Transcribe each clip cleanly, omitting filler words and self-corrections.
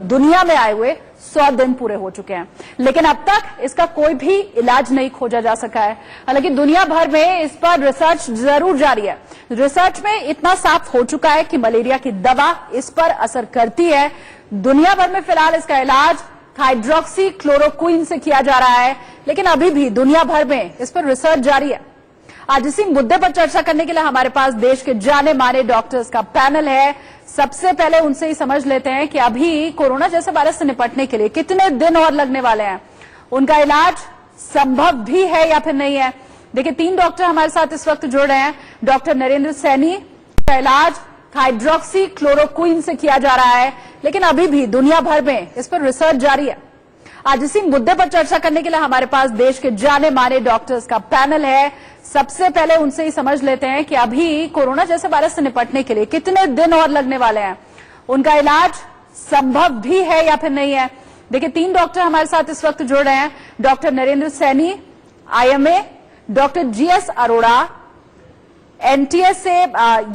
दुनिया में आए हुए 100 दिन पूरे हो चुके हैं, लेकिन अब तक इसका कोई भी इलाज नहीं खोजा जा सका है। हालांकि दुनिया भर में इस पर रिसर्च जरूर जारी है। रिसर्च में इतना साफ हो चुका है कि मलेरिया की दवा इस पर असर करती है। दुनिया भर में फिलहाल इसका इलाज हाइड्रोक्सी क्लोरोक्विन से किया जा रहा है, लेकिन अभी भी दुनिया भर में इस पर रिसर्च जारी है। आज इसी मुद्दे पर चर्चा करने के लिए हमारे पास देश के जाने माने डॉक्टर्स का पैनल है। सबसे पहले उनसे ही समझ लेते हैं कि अभी कोरोना जैसे वायरस से निपटने के लिए कितने दिन और लगने वाले हैं, उनका इलाज संभव भी है या फिर नहीं है। देखिए, 3 डॉक्टर हमारे साथ इस वक्त जुड़ रहे हैं। डॉक्टर नरेंद्र सैनी का इलाज हाइड्रोक्सी क्लोरोक्विन से किया जा रहा है, लेकिन अभी भी दुनिया भर में इस पर रिसर्च जारी है। आज इसी मुद्दे पर चर्चा करने के लिए हमारे पास देश के जाने माने डॉक्टर्स का पैनल है। सबसे पहले उनसे ही समझ लेते हैं कि अभी कोरोना जैसे वायरस से निपटने के लिए कितने दिन और लगने वाले हैं, उनका इलाज संभव भी है या फिर नहीं है। देखिए, 3 डॉक्टर हमारे साथ इस वक्त जुड़ रहे हैं। Doctor Narendra Saini IMA, doctor GS Arora NTS से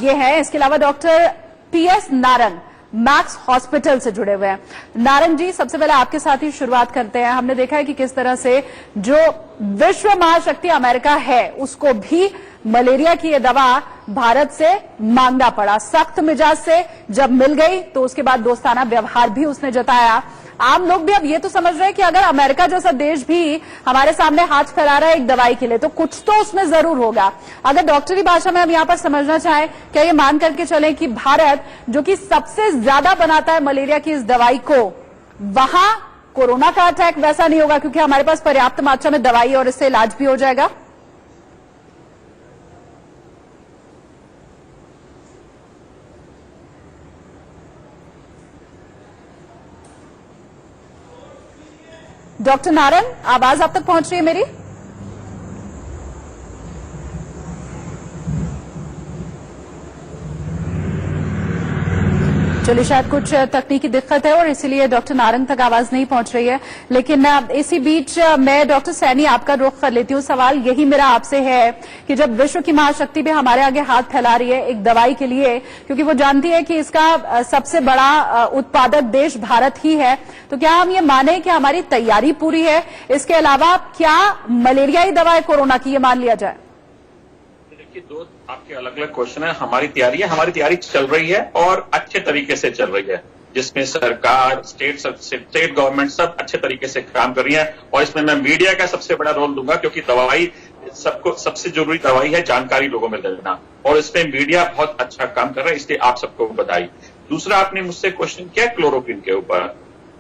ये है, इसके अलावा doctor PS Narang max hospital से जुड़े हुए हैं। नारंग जी, सबसे पहले आपके साथ ही शुरुआत करते हैं। हमने देखा है कि किस तरह से जो विश्व महाशक्ति अमेरिका है उसको भी मलेरिया की ये दवा भारत से मांगना पड़ा। सख्त मिजाज से जब मिल गई तो उसके बाद दोस्ताना व्यवहार भी उसने जताया। आम लोग भी अब ये तो समझ रहे हैं कि अगर अमेरिका जैसा देश भी हमारे सामने हाथ फैला रहा है एक दवाई के लिए, तो कुछ तो उसमें जरूर होगा। अगर डॉक्टरी भाषा में हम यहाँ पर समझना चाहें, क्या ये मान करके चलें कि भारत जो कि सबसे ज्यादा बनाता है मलेरिया की इस दवाई को, वहां कोरोना का अटैक वैसा नहीं होगा क्योंकि हमारे पास पर्याप्त मात्रा में दवाई और इससे इलाज भी हो जाएगा? डॉक्टर नारंग, आवाज आप तक पहुंच रही है मेरी? चलिए, शायद कुछ तकनीकी दिक्कत है और इसीलिए डॉक्टर नारंग तक आवाज नहीं पहुंच रही है। लेकिन इसी बीच मैं डॉक्टर सैनी आपका रुख कर लेती हूँ। सवाल यही मेरा आपसे है कि जब विश्व की महाशक्ति भी हमारे आगे हाथ फैला रही है एक दवाई के लिए, क्योंकि वो जानती है कि इसका सबसे बड़ा उत्पादक देश भारत ही है, तो क्या हम ये माने कि हमारी तैयारी पूरी है? इसके अलावा क्या मलेरियाई दवा है कोरोना की, ये मान लिया जाए? देखिए, 2 आपके अलग अलग क्वेश्चन है। हमारी तैयारी चल रही है और अच्छे तरीके से चल रही है, जिसमें सरकार, स्टेट गवर्नमेंट सब अच्छे तरीके से काम कर रही है। और इसमें मैं मीडिया का सबसे बड़ा रोल दूंगा, क्योंकि दवाई सबको सबसे जरूरी दवाई है जानकारी लोगों में देना, और इसमें मीडिया बहुत अच्छा काम कर रहा है, इसलिए आप सबको बधाई। दूसरा, आपने मुझसे क्वेश्चन किया क्लोरोक्विन के ऊपर।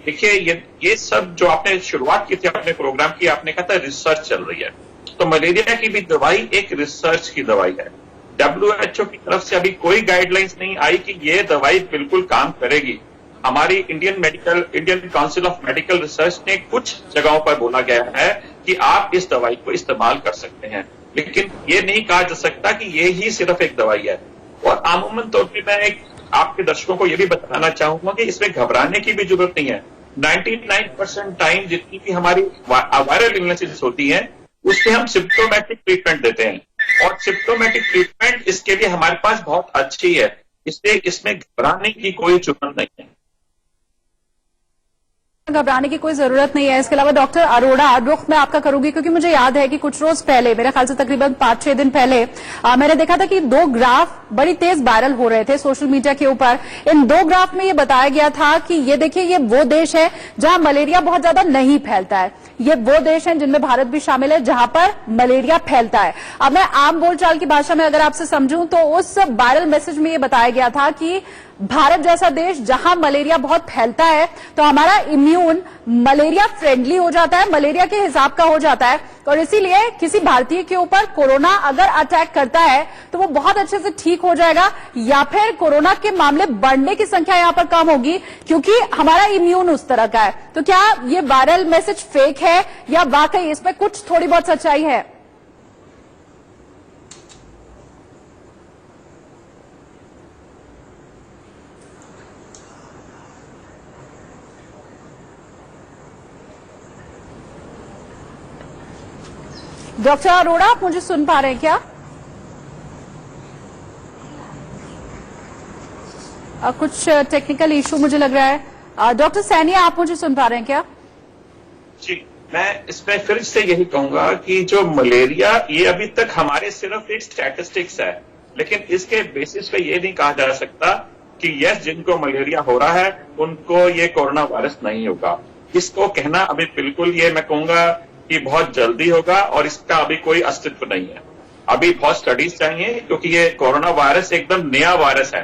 देखिए, ये सब जो आपने शुरुआत की थी अपने प्रोग्राम की, आपने कहा था रिसर्च चल रही है, तो मलेरिया की भी दवाई एक रिसर्च की दवाई है। WHO की तरफ से अभी कोई गाइडलाइंस नहीं आई कि ये दवाई बिल्कुल काम करेगी। हमारी Indian council of medical research ने कुछ जगहों पर बोला गया है कि आप इस दवाई को इस्तेमाल कर सकते हैं, लेकिन ये नहीं कहा जा सकता कि ये ही सिर्फ एक दवाई है। और अमूमन तौर पर मैं आपके दर्शकों को यह भी बताना चाहूंगा कि इसमें घबराने की भी जरूरत नहीं है। 99% टाइम जितनी भी हमारी वायरल इलनेसेस होती हैं, उसमें हम सिम्प्टोमेटिक ट्रीटमेंट देते हैं, और सिम्प्टोमेटिक ट्रीटमेंट इसके लिए हमारे पास बहुत अच्छी है, इसलिए इसमें घबराने की कोई जरूरत नहीं है। घबराने की कोई जरूरत नहीं है। इसके अलावा डॉक्टर अरोड़ा, रुख मैं आपका करूंगी क्योंकि मुझे याद है कि कुछ रोज पहले, मेरे ख्याल से तकरीबन 5-6 दिन पहले, मैंने देखा था कि 2 ग्राफ बड़ी तेज वायरल हो रहे थे सोशल मीडिया के ऊपर। इन 2 ग्राफ में ये बताया गया था कि ये देखिए, ये वो देश है जहां मलेरिया बहुत ज्यादा नहीं फैलता है, ये वो देश है जिनमें भारत भी शामिल है जहां पर मलेरिया फैलता है। अब मैं आम बोलचाल की भाषा में अगर आपसे समझूं तो उस वायरल मैसेज में ये बताया गया था कि भारत जैसा देश जहां मलेरिया बहुत फैलता है तो हमारा इम्यून मलेरिया फ्रेंडली हो जाता है, मलेरिया के हिसाब का हो जाता है, और इसीलिए किसी भारतीय के ऊपर कोरोना अगर अटैक करता है तो वो बहुत अच्छे से ठीक हो जाएगा, या फिर कोरोना के मामले बढ़ने की संख्या यहां पर कम होगी क्योंकि हमारा इम्यून उस तरह का है। तो क्या ये वायरल मैसेज फेक है या वाकई इसमें कुछ थोड़ी बहुत सच्चाई है? डॉक्टर अरोड़ा, आप मुझे सुन पा रहे हैं क्या? कुछ टेक्निकल इशू मुझे लग रहा है। डॉक्टर सैनी, आप मुझे सुन पा रहे हैं क्या? जी, मैं इसमें फिर से यही कहूंगा कि जो मलेरिया, ये अभी तक हमारे सिर्फ एक स्टैटिस्टिक्स है, लेकिन इसके बेसिस पे ये नहीं कहा जा सकता कि यस, जिनको मलेरिया हो रहा है उनको ये कोरोना वायरस नहीं होगा। इसको कहना अभी बिल्कुल, ये मैं कहूंगा कि बहुत जल्दी होगा और इसका अभी कोई अस्तित्व नहीं है। अभी बहुत स्टडीज चाहिए, क्योंकि ये कोरोना वायरस एकदम नया वायरस है,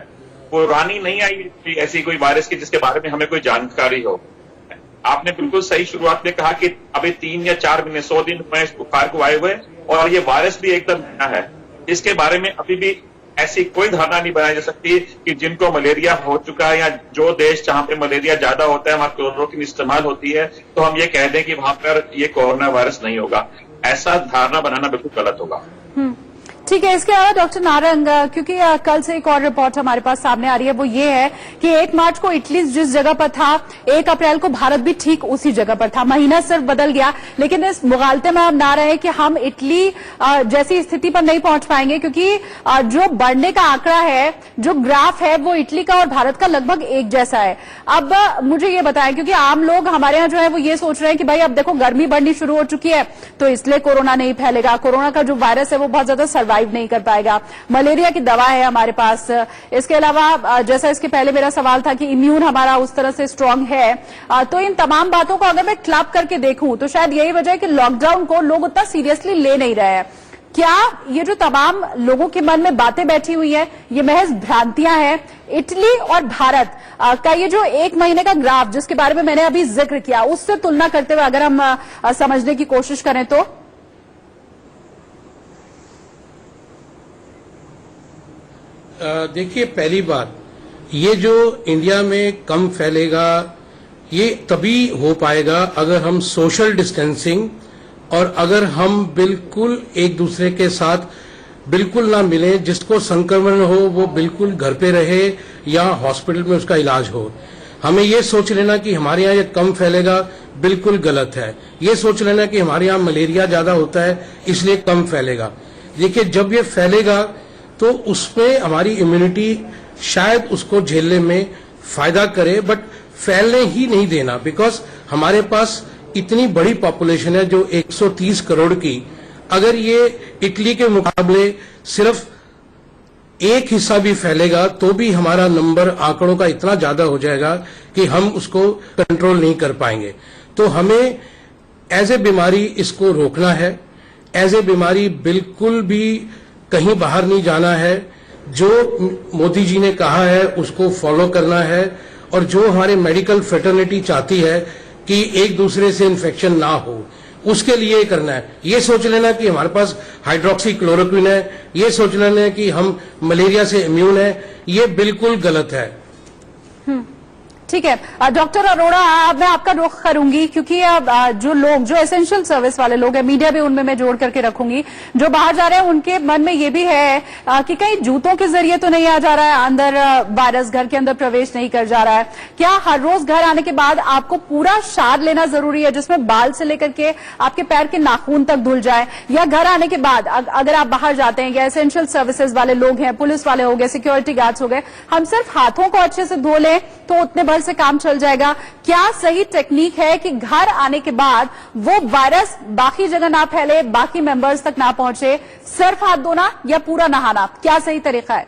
पुरानी नहीं आई ऐसी कोई वायरस की जिसके बारे में हमें कोई जानकारी हो। आपने बिल्कुल सही शुरुआत में कहा कि अभी 3 या 4 महीने 100 दिन हुए इस बुखार को आए हुए, और ये वायरस भी एकदम नया है। इसके बारे में अभी भी ऐसी कोई धारणा नहीं बनाई जा सकती कि जिनको मलेरिया हो चुका है या जो देश जहां पे मलेरिया ज्यादा होता है, वहां क्लोरोक्विन इस्तेमाल होती है, तो हम ये कह दें कि वहां पर ये कोरोना वायरस नहीं होगा। ऐसा धारणा बनाना बिल्कुल गलत होगा। ठीक है। इसके अलावा डॉक्टर नारंग, क्योंकि कल से एक और रिपोर्ट हमारे पास सामने आ रही है, वो ये है कि 1 मार्च को इटली जिस जगह पर था, 1 अप्रैल को भारत भी ठीक उसी जगह पर था। महीना सिर्फ बदल गया, लेकिन इस मुगालते में हम ना रहे कि हम इटली जैसी स्थिति पर नहीं पहुंच पाएंगे, क्योंकि जो बढ़ने का आंकड़ा है, जो ग्राफ है, वो इटली का और भारत का लगभग एक जैसा है। अब मुझे ये बताएं, क्योंकि आम लोग हमारे यहाँ जो है वो ये सोच रहे हैं कि भाई अब देखो गर्मी बढ़नी शुरू हो चुकी है, तो इसलिए कोरोना नहीं फैलेगा, कोरोना का जो वायरस है वो बहुत ज्यादा सर्वाइव नहीं कर पाएगा, मलेरिया की दवा है हमारे पास। इसके अलावा जैसा इसके पहले मेरा सवाल था कि इम्यून हमारा उस तरह से स्ट्रांग है, तो इन तमाम बातों को अगर मैं क्लब करके देखूं तो शायद यही वजह है कि लॉकडाउन को लोग उतना सीरियसली ले नहीं रहे हैं। क्या ये जो तमाम लोगों के मन में बातें बैठी हुई है, ये महज भ्रांतियां हैं? इटली और भारत का ये जो 1 महीने का ग्राफ जिसके बारे में मैंने अभी जिक्र किया, उससे तुलना करते हुए अगर हम समझने की कोशिश करें तो देखिए, पहली बात, ये जो इंडिया में कम फैलेगा ये तभी हो पाएगा अगर हम सोशल डिस्टेंसिंग और अगर हम बिल्कुल एक दूसरे के साथ बिल्कुल ना मिलें। जिसको संक्रमण हो वो बिल्कुल घर पे रहे या हॉस्पिटल में उसका इलाज हो। हमें ये सोच लेना कि हमारे यहाँ ये कम फैलेगा बिल्कुल गलत है। ये सोच लेना कि हमारे यहाँ मलेरिया ज्यादा होता है इसलिए कम फैलेगा। देखिए, जब ये फैलेगा तो उसमें हमारी इम्यूनिटी शायद उसको झेलने में फायदा करे, बट फैलने ही नहीं देना। बिकॉज हमारे पास इतनी बड़ी पॉपुलेशन है जो 130 करोड़ की, अगर ये इटली के मुकाबले सिर्फ एक हिस्सा भी फैलेगा तो भी हमारा नंबर आंकड़ों का इतना ज्यादा हो जाएगा कि हम उसको कंट्रोल नहीं कर पाएंगे। तो हमें एज ए बीमारी इसको रोकना है। एज ए बीमारी बिल्कुल भी कहीं बाहर नहीं जाना है। जो मोदी जी ने कहा है उसको फॉलो करना है, और जो हमारे मेडिकल फ्रेटर्निटी चाहती है कि एक दूसरे से इन्फेक्शन ना हो, उसके लिए करना है। ये सोच लेना कि हमारे पास हाइड्रोक्सी क्लोरोक्विन है, ये सोच लेना कि हम मलेरिया से इम्यून है, ये बिल्कुल गलत है। ठीक है। डॉक्टर अरोड़ा, मैं आपका रुख करूंगी, क्योंकि जो लोग, जो एसेंशियल सर्विस वाले लोग हैं, मीडिया भी उनमें मैं जोड़ करके रखूंगी, जो बाहर जा रहे हैं उनके मन में ये भी है कि कहीं जूतों के जरिए तो नहीं आ जा रहा है अंदर वायरस, घर के अंदर प्रवेश नहीं कर जा रहा है। क्या हर रोज घर आने के बाद आपको पूरा शार लेना जरूरी है जिसमें बाल से लेकर के आपके पैर के नाखून तक धुल जाए, या घर आने के बाद अगर आप बाहर जाते हैं, या एसेंशियल सर्विसेज वाले लोग हैं, पुलिस वाले हो गए, सिक्योरिटी गार्ड्स हो गए, हम सिर्फ हाथों को अच्छे से धो लें तो उतने भर से काम चल जाएगा? क्या सही टेक्निक है कि घर आने के बाद वो वायरस बाकी जगह ना फैले, बाकी मेंबर्स तक ना पहुंचे? सिर्फ हाथ धोना या पूरा नहाना, क्या सही तरीका है?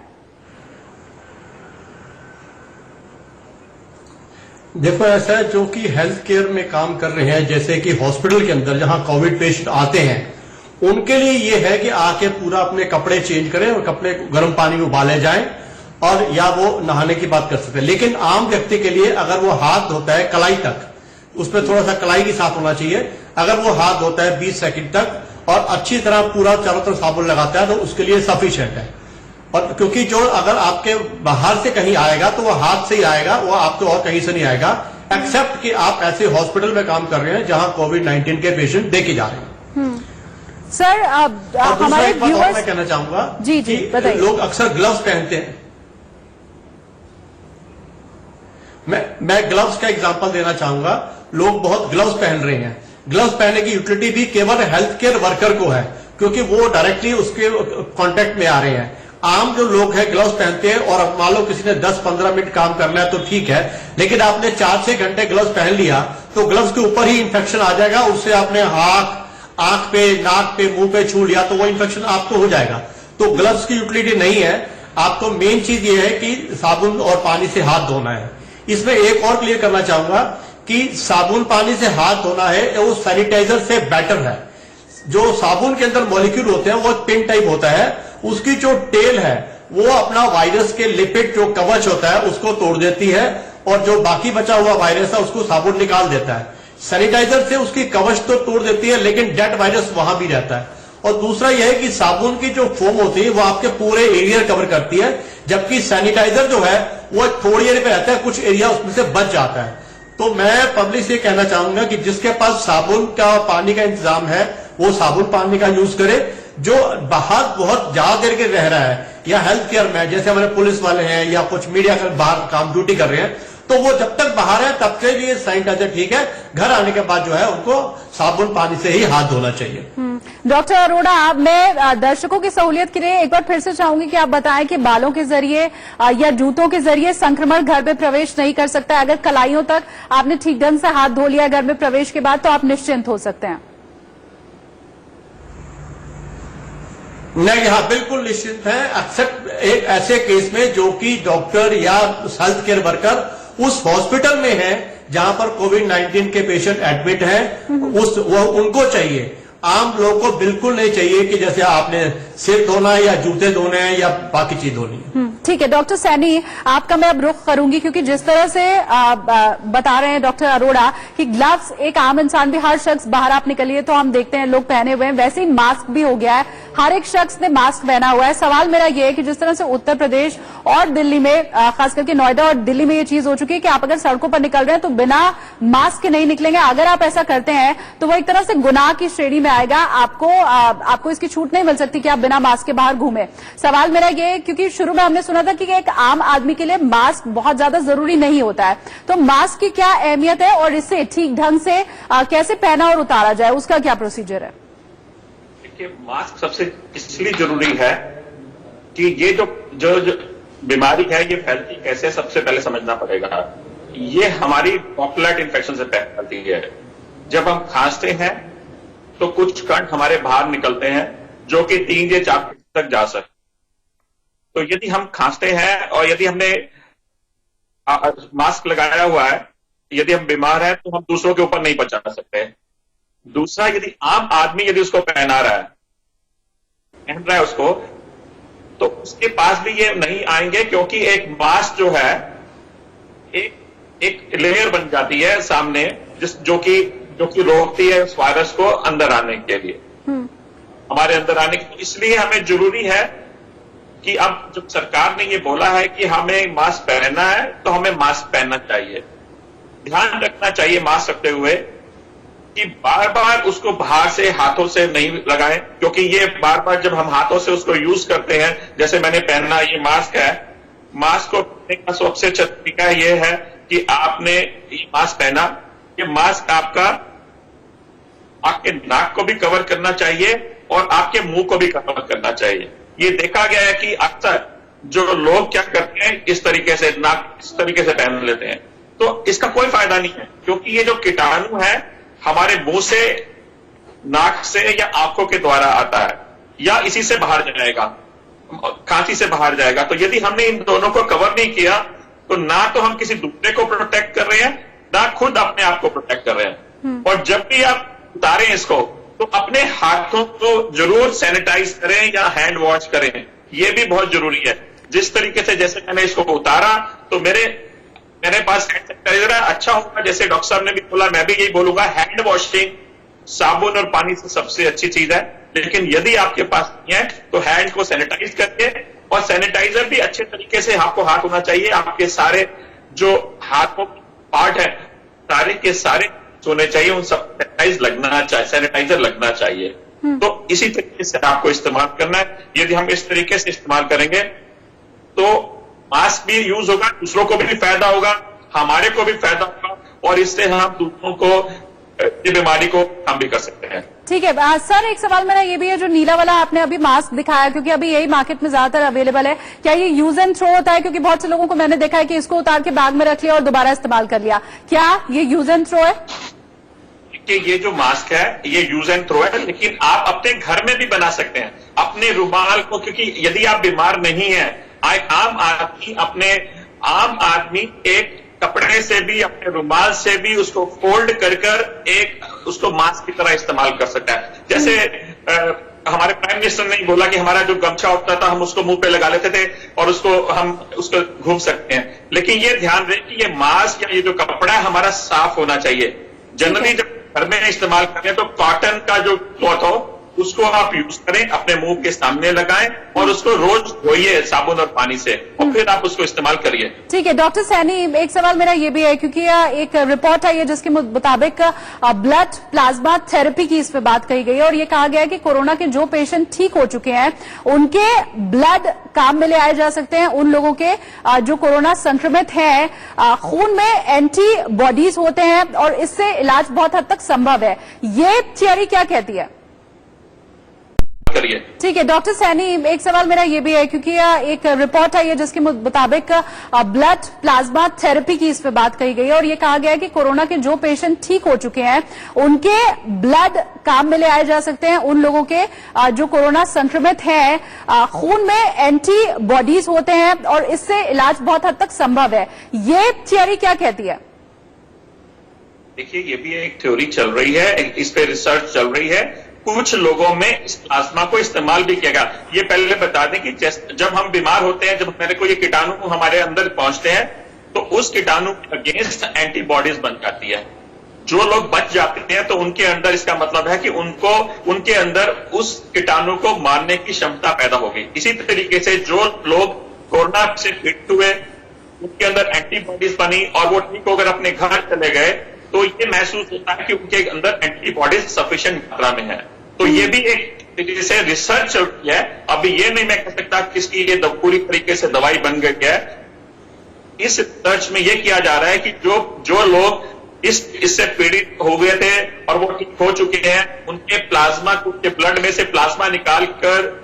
देखो, ऐसा है, जो कि हेल्थ केयर में काम कर रहे हैं, जैसे कि हॉस्पिटल के अंदर जहां कोविड पेशेंट आते हैं, उनके लिए ये है कि आके पूरा अपने कपड़े चेंज करें और कपड़े गर्म पानी में उबाले जाएं, और या वो नहाने की बात कर सकते हैं। लेकिन आम व्यक्ति के लिए अगर वो हाथ धोता है कलाई तक, उसमें थोड़ा सा कलाई की साफ होना चाहिए। अगर वो हाथ धोता है 20 सेकंड तक और अच्छी तरह पूरा चारों तरफ साबुन लगाता है तो उसके लिए सफिशिएंट है। और क्योंकि जो अगर आपके बाहर से कहीं आएगा तो वो हाथ से ही आएगा, वो आपको और कहीं से नहीं आएगा, एक्सेप्ट कि आप ऐसे हॉस्पिटल में काम कर रहे हैं जहां कोविड-19 के पेशेंट देखे जा रहे हैं। सर, हमारे व्यूअर्स, मैं कहना चाहूंगा जी बताइए। लोग अक्सर ग्लव्स पहनते हैं। मैं ग्लव्स का एग्जांपल देना चाहूंगा। लोग बहुत ग्लव्स पहन रहे हैं। ग्लव्स पहनने की यूटिलिटी भी केवल हेल्थ केयर वर्कर को है, क्योंकि वो डायरेक्टली उसके कांटेक्ट में आ रहे हैं। आम जो लोग हैं ग्लव्स पहनते हैं, और अब मान लो किसी ने 10-15 मिनट काम करना है तो ठीक है, लेकिन आपने 4-6 घंटे ग्लव्स पहन लिया तो ग्लव्स के ऊपर ही इंफेक्शन आ जाएगा, उससे आपने आंख पे, नाक पे, मुंह पे छू लिया तो वो इंफेक्शन आपको हो जाएगा। तो ग्लव्स की यूटिलिटी नहीं है। आपको मेन चीज ये है कि साबुन और पानी से हाथ धोना है। इसमें एक और क्लियर करना चाहूंगा कि साबुन पानी से हाथ धोना है वो सैनिटाइजर से बेटर है। जो साबुन के अंदर मॉलिक्यूल होते हैं वो पिन टाइप होता है, उसकी जो टेल है वो अपना वायरस के लिपिड जो कवच होता है उसको तोड़ देती है, और जो बाकी बचा हुआ वायरस है उसको साबुन निकाल देता है। सैनिटाइजर से उसकी कवच तो तोड़ देती है लेकिन डेड वायरस वहां भी रहता है। और दूसरा यह है कि साबुन की जो फोम होती है वो आपके पूरे एरिया कवर करती है, जबकि सैनिटाइजर जो है वो थोड़ी एरिया पे रहता है, कुछ एरिया उसमें से बच जाता है। तो मैं पब्लिक से कहना चाहूंगा कि जिसके पास साबुन का पानी का इंतजाम है वो साबुन पानी का यूज करे। जो बाहर बहुत ज्यादा देर के रह रहा है या हेल्थ केयर में, जैसे हमारे पुलिस वाले हैं या कुछ मीडिया का बाहर काम ड्यूटी कर रहे हैं, तो वो जब तक बाहर है तब के लिए सैनिटाइजर ठीक है। घर आने के बाद जो है उनको साबुन पानी से ही हाथ धोना चाहिए। डॉक्टर अरोड़ा, मैं दर्शकों की सहूलियत के लिए एक बार फिर से चाहूंगी कि आप बताएं कि बालों के जरिए या जूतों के जरिए संक्रमण घर में प्रवेश नहीं कर सकता है। अगर कलाइयों तक आपने ठीक ढंग से हाथ धो लिया घर में प्रवेश के बाद तो आप निश्चिंत हो सकते हैं। नहीं, हाँ बिल्कुल निश्चित है, एक्सेप्ट एक ऐसे केस में जो कि डॉक्टर या हेल्थ केयर वर्कर उस हॉस्पिटल में है जहां पर कोविड-19 के पेशेंट एडमिट हैं, वो उनको चाहिए। आम लोगों को बिल्कुल नहीं चाहिए कि जैसे आपने सिर धोना है या जूते धोने हैं या बाकी चीज धोनी है। ठीक है डॉक्टर सैनी, आपका मैं अब रुख करूंगी क्योंकि जिस तरह से बता रहे हैं डॉक्टर अरोड़ा कि ग्लव्स एक आम इंसान भी, हर शख्स बाहर आप निकलिए तो हम देखते हैं लोग पहने हुए हैं, वैसे ही मास्क भी हो गया है, हर एक शख्स ने मास्क पहना हुआ है। सवाल मेरा ये है कि जिस तरह से उत्तर प्रदेश और दिल्ली में, खास करके नोएडा और दिल्ली में ये चीज हो चुकी है कि आप अगर सड़कों पर निकल रहे हैं तो बिना मास्क के नहीं निकलेंगे। अगर आप ऐसा करते हैं तो वो एक तरह से गुनाह की श्रेणी में आएगा, आपको इसकी छूट नहीं मिल सकती कि आप बिना मास्क के बाहर घूमें। सवाल मेरा ये, क्योंकि शुरू में हमने सुना था कि एक आम आदमी के लिए मास्क बहुत ज्यादा जरूरी नहीं होता है, तो मास्क की क्या अहमियत है और इसे ठीक ढंग से कैसे पहना और उतारा जाए, उसका क्या प्रोसीजर है? देखिए, मास्क सबसे इसलिए जरूरी है कि ये जो बीमारी है ये फैलती कैसे, सबसे पहले समझना पड़ेगा। ये हमारी ड्रॉपलेट इन्फेक्शन से फैलती है। जब हम खांसते हैं तो कुछ कण हमारे बाहर निकलते हैं जो कि 3 या 4 फीट तक जा सकते। तो यदि हम खांसते हैं और यदि हमने मास्क लगाया हुआ है, यदि हम बीमार हैं तो हम दूसरों के ऊपर नहीं पहुंचा सकते। दूसरा, यदि आम आदमी यदि उसको पहन रहा है उसको, तो उसके पास भी ये नहीं आएंगे, क्योंकि एक मास्क जो है एक लेयर बन जाती है सामने जो कि रोकती है उस वायरस को अंदर आने के लिए, हमारे अंदर आने के। इसलिए हमें जरूरी है कि अब जब सरकार ने ये बोला है कि हमें मास्क पहनना है तो हमें मास्क पहनना चाहिए। ध्यान रखना चाहिए मास्क रखते हुए कि बार बार उसको बाहर से हाथों से नहीं लगाएं, क्योंकि ये बार बार जब हम हाथों से उसको यूज करते हैं, जैसे मैंने पहना ये मास्क है, मास्क को पहनने का सबसे अच्छा तरीका ये है कि आपने ये मास्क पहना, ये मास्क आपके नाक को भी कवर करना चाहिए और आपके मुंह को भी कवर करना चाहिए। ये देखा गया है कि अक्सर जो लोग क्या करते हैं, इस तरीके से नाक इस तरीके से पहन लेते हैं, तो इसका कोई फायदा नहीं है, क्योंकि ये जो कीटाणु है हमारे मुंह से, नाक से या आंखों के द्वारा आता है या इसी से बाहर जाएगा, खांसी से बाहर जाएगा। तो यदि हमने इन दोनों को कवर नहीं किया तो ना तो हम किसी दूसरे को प्रोटेक्ट कर रहे हैं, ना खुद अपने आप को प्रोटेक्ट कर रहे हैं। और जब भी आप उतारें इसको तो अपने हाथों को जरूर सैनिटाइज करें या हैंड वॉश करें, यह भी बहुत जरूरी है। जिस तरीके से जैसे मैंने इसको उतारा तो मेरे पास हैंड सैनिटाइजर है, अच्छा होगा। जैसे डॉक्टर साहब ने भी बोला, मैं भी यही बोलूंगा, हैंड वॉशिंग साबुन और पानी से सबसे अच्छी चीज है। लेकिन यदि आपके पास नहीं है तो हैंड को सैनिटाइज करके, और सैनिटाइजर भी अच्छे तरीके से आपको हाथ होना चाहिए। आपके सारे जो हाथों पार्ट है सारे के सारे होने चाहिए, उन सब सैनिटाइजर लगना चाहिए। तो इसी तरीके से आपको इस्तेमाल करना है। यदि हम इस तरीके से इस्तेमाल करेंगे तो मास्क भी यूज होगा, दूसरों को भी फायदा होगा, हमारे को भी फायदा होगा, और इससे हम दूसरों को ये बीमारी को हम भी कर सकते हैं। ठीक है सर, एक सवाल मेरा ये भी है, जो नीला वाला आपने अभी मास्क दिखाया, क्योंकि अभी यही मार्केट में ज्यादातर अवेलेबल है, क्या ये यूज एंड थ्रो होता है? क्योंकि बहुत से लोगों को मैंने देखा है कि इसको उतार के बैग में रख लिया और दोबारा इस्तेमाल कर लिया, क्या ये यूज एंड थ्रो है? कि ये जो मास्क है ये यूज एंड थ्रो है, लेकिन आप अपने घर में भी बना सकते हैं अपने रुमाल को, क्योंकि यदि आप बीमार नहीं है, आम आदमी एक कपड़े से भी, अपने रुमाल से भी उसको फोल्ड कर एक उसको मास्क की तरह इस्तेमाल कर सकता है। जैसे हमारे प्राइम मिनिस्टर ने बोला कि हमारा जो गमछा होता था हम उसको मुंह पे लगा लेते थे और उसको घूम सकते हैं, लेकिन ये ध्यान रहे कि ये मास्क या ये जो कपड़ा है हमारा साफ होना चाहिए। जनरली जब घर में इस्तेमाल करें तो कॉटन का जो क्लॉथ हो उसको आप यूज करें, अपने मुंह के सामने लगाएं और उसको रोज धोइए साबुन और पानी से, और फिर आप उसको इस्तेमाल करिए। ठीक है डॉक्टर सैनी, एक सवाल मेरा ये भी है, क्योंकि एक रिपोर्ट आई है जिसके मुताबिक ब्लड प्लाज्मा थेरेपी की इस पे बात कही गई है और ये कहा गया है कि कोरोना के जो पेशेंट ठीक हो चुके हैं उनके ब्लड काम में ले आए जा सकते हैं। उन लोगों के जो कोरोना संक्रमित हैं, खून में एंटीबॉडीज होते हैं और इससे इलाज बहुत हद तक संभव है। ये थियरी क्या कहती है? ठीक है डॉक्टर सैनी, एक सवाल मेरा ये भी है, क्योंकि एक रिपोर्ट आई है जिसके मुताबिक ब्लड प्लाज्मा थेरेपी की इस पे बात कही गई है और ये कहा गया है कि कोरोना के जो पेशेंट ठीक हो चुके हैं उनके ब्लड काम में ले आए जा सकते हैं। उन लोगों के जो कोरोना संक्रमित हैं, खून में एंटीबॉडीज होते हैं और इससे इलाज बहुत हद तक संभव है। ये थियरी क्या कहती है? देखिए, ये भी एक थ्योरी चल रही है, इस पे रिसर्च चल रही है। कुछ लोगों में इस प्लाज्मा को इस्तेमाल भी किया गया। ये पहले बता दें कि जब हम बीमार होते हैं, जब मेरे को ये कीटाणु हमारे अंदर पहुंचते हैं तो उस कीटाणु के अगेंस्ट एंटीबॉडीज बन जाती है। जो लोग बच जाते हैं तो उनके अंदर, इसका मतलब है कि उनके अंदर उस कीटाणु को मारने की क्षमता पैदा हो गई। इसी तरीके से जो लोग कोरोना से फिट हुए उनके अंदर एंटीबॉडीज बनी और वो ठीक होकर अपने घर चले गए, तो ये महसूस होता है कि उनके अंदर एंटीबॉडीज सफिशिएंट मात्रा में है। तो ये भी एक तरीके से रिसर्च चल रही है। अभी ये नहीं मैं कह सकता कि इसकी ये पूरी तरीके से दवाई बन गई है। इस रिसर्च में ये किया जा रहा है कि जो लोग इससे पीड़ित हो गए थे और वो ठीक हो चुके हैं, उनके प्लाज्मा, उनके ब्लड में से प्लाज्मा निकाल कर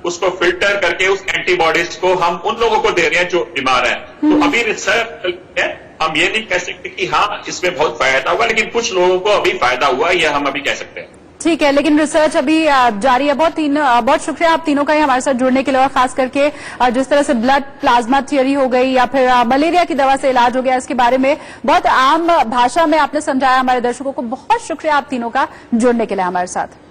उसको फिल्टर करके उस एंटीबॉडीज को हम उन लोगों को दे रहे हैं जो बीमार हैं। तो अभी रिसर्च चल रही है, हम ये नहीं कह सकते कि हाँ इसमें बहुत फायदा हुआ, लेकिन कुछ लोगों को अभी फायदा हुआ, यह हम अभी कह सकते हैं। ठीक है, लेकिन रिसर्च अभी जारी है। बहुत शुक्रिया आप तीनों का ही हमारे साथ जुड़ने के लिए, और खास करके जिस तरह से ब्लड प्लाज्मा थ्योरी हो गई या फिर मलेरिया की दवा से इलाज हो गया, इसके बारे में बहुत आम भाषा में आपने समझाया हमारे दर्शकों को। बहुत शुक्रिया आप तीनों का जुड़ने के लिए हमारे साथ।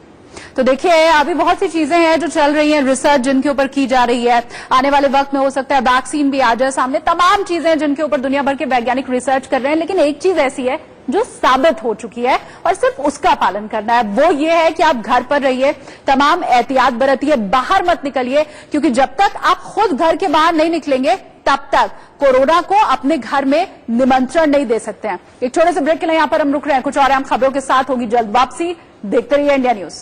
तो देखिए, अभी बहुत सी चीजें हैं जो चल रही हैं, रिसर्च जिनके ऊपर की जा रही है। आने वाले वक्त में हो सकता है वैक्सीन भी आ जाए सामने, तमाम चीजें जिनके ऊपर दुनिया भर के वैज्ञानिक रिसर्च कर रहे हैं। लेकिन एक चीज ऐसी है जो साबित हो चुकी है और सिर्फ उसका पालन करना है, वो ये है कि आप घर पर रहिए, तमाम एहतियात बरतिए, बाहर मत निकलिए, क्योंकि जब तक आप खुद घर के बाहर नहीं निकलेंगे तब तक कोरोना को अपने घर में निमंत्रण नहीं दे सकते हैं। एक छोटे से ब्रेक के लिए यहां पर हम रुक रहे हैं, कुछ और अहम खबरों के साथ होगी जल्द वापसी। देखते रहिए इंडिया न्यूज।